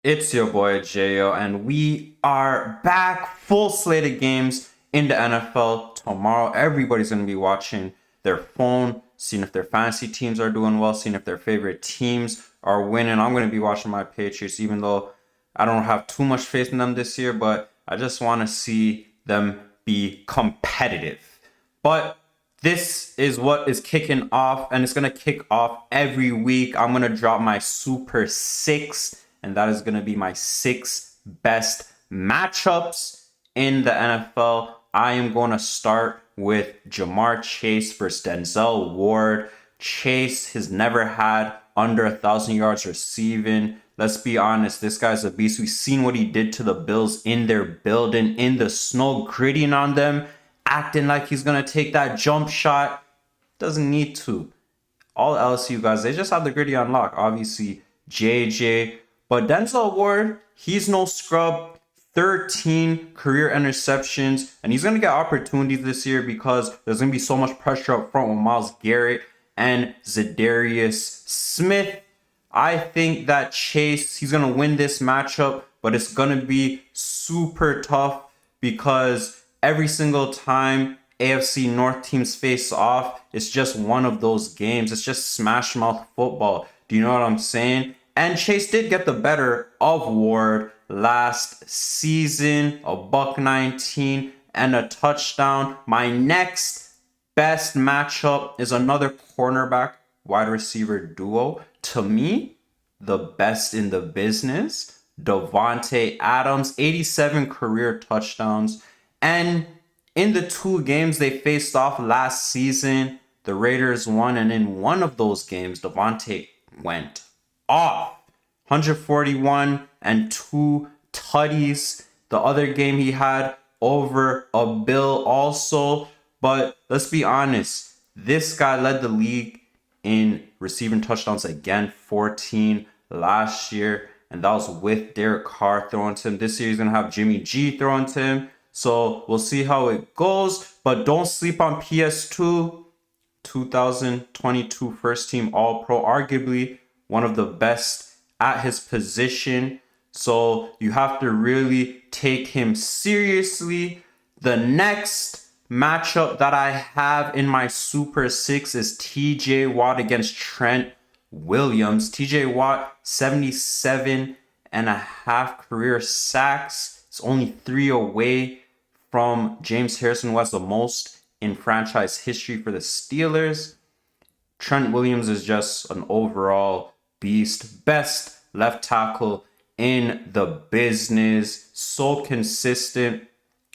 It's your boy Jayo, and we are back. Full slate of games in the NFL tomorrow. Everybody's going to be watching their phone, seeing if their fantasy teams are doing well, seeing if their favorite teams are winning. I'm going to be watching my Patriots, even though I don't have too much faith in them this year, but I just want to see them be competitive. But this is what is kicking off, and it's going to kick off every week. I'm going to drop my Super Six, and that is going to be my six best matchups in the NFL. I am going to start with Jamar Chase versus Denzel Ward. Chase has never had under 1,000 yards receiving. Let's be honest, this guy's a beast. We've seen what he did to the Bills in their building, in the snow, gritting on them, acting like he's going to take that jump shot. Doesn't need to. All LSU guys, they just have the gritty on lock. Obviously, JJ. But Denzel Ward, he's no scrub. 13 career interceptions. And he's going to get opportunities this year because there's going to be so much pressure up front with Myles Garrett and Zadarius Smith. I think that Chase, he's going to win this matchup, but it's going to be super tough because every single time AFC North teams face off, it's just one of those games. It's just smash mouth football. Do you know what I'm saying? And Chase did get the better of Ward last season, a buck 19 and a touchdown. My next best matchup is another cornerback wide receiver duo. To me, the best in the business, Davante Adams, 87 career touchdowns. And in the two games they faced off last season, the Raiders won. And in one of those games, Davante went off. 141 and 2 tutties. The other game he had over a bill also. But let's be honest, this guy led the league in receiving touchdowns again, 14 last year. And that was with Derek Carr throwing to him. This year he's going to have Jimmy G throwing to him. So we'll see how it goes. But don't sleep on PS2. 2022 first team All-Pro. Arguably one of the best at his position. So you have to really take him seriously. The next matchup that I have in my Super Six is TJ Watt against Trent Williams. TJ Watt, 77 and a half career sacks. It's only 3 away from James Harrison, who has the most in franchise history for the Steelers. Trent Williams is just an overall beast. Best left tackle in the business. So consistent.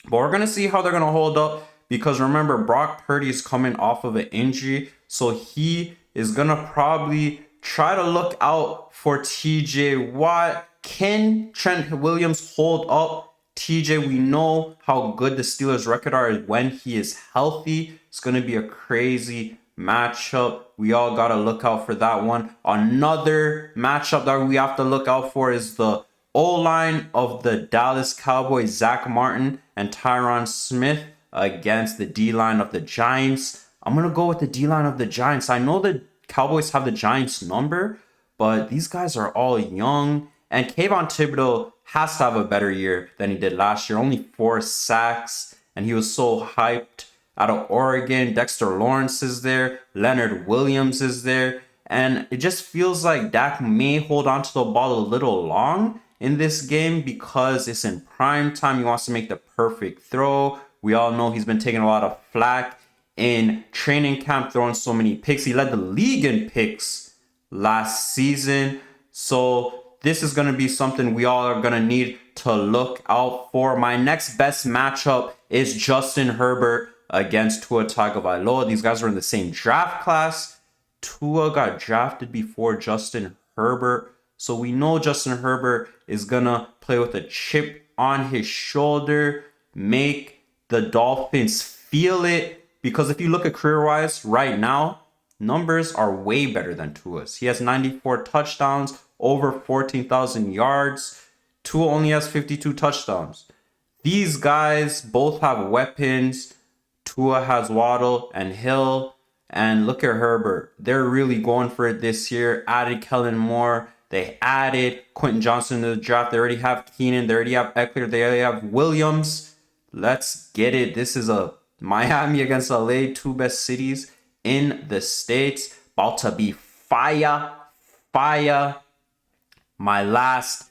But we're going to see how they're going to hold up. Because remember, Brock Purdy is coming off of an injury. So he is going to probably try to look out for TJ Watt. Can Trent Williams hold up TJ? We know how good the Steelers' record are when he is healthy. It's going to be a crazy matchup. We all got to look out for that one. Another matchup that we have to look out for is the O-line of the Dallas Cowboys, Zach Martin and Tyron Smith, against the D-line of the Giants. I'm going to go with the D-line of the Giants. I know the Cowboys have the Giants number, but these guys are all young. And Kayvon Thibodeau has to have a better year than he did last year. Only 4 sacks, and he was so hyped out of Oregon. Dexter Lawrence is there. Leonard Williams is there. And it just feels like Dak may hold on to the ball a little long in this game because it's in prime time. He wants to make the perfect throw. We all know he's been taking a lot of flack in training camp, throwing so many picks. He led the league in picks last season. So this is going to be something we all are going to need to look out for. My next best matchup is Justin Herbert against Tua Tagovailoa. These guys are in the same draft class. Tua got drafted before Justin Herbert. So we know Justin Herbert is going to play with a chip on his shoulder, make the Dolphins feel it. Because if you look at career-wise right now, numbers are way better than Tua's. He has 94 touchdowns, over 14,000 yards. Tua only has 52 touchdowns. These guys both have weapons. Tua has Waddle and Hill. And look at Herbert. They're really going for it this year. Added Kellen Moore They added Quentin Johnson to the draft. They already have Keenan. They already have Eckler. They already have Williams. Let's get it. This is a Miami against LA, two best cities in the States. About to be fire. Fire. My last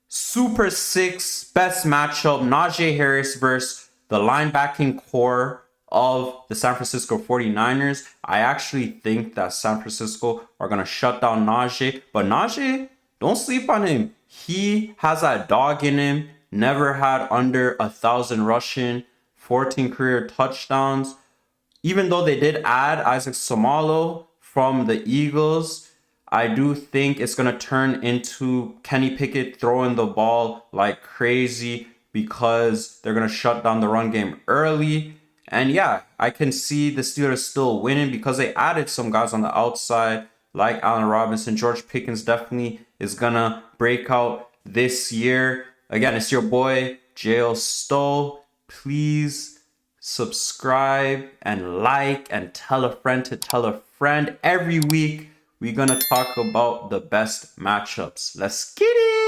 Super 6 best matchup, Najee Harris versus the linebacking core of the San Francisco 49ers. I actually think that San Francisco are going to shut down Najee. But Najee, don't sleep on him. He has that dog in him. Never had under 1,000 rushing, 14 career touchdowns. Even though they did add Isaac Somalo from the Eagles, I do think it's going to turn into Kenny Pickett throwing the ball like crazy because they're going to shut down the run game early. And yeah, I can see the Steelers still winning because they added some guys on the outside like Allen Robinson. George Pickens definitely is going to break out this year. Again, it's your boy, Jayo Sto. Please subscribe and like and tell a friend to tell a friend. Every week, we're going to talk about the best matchups. Let's get it!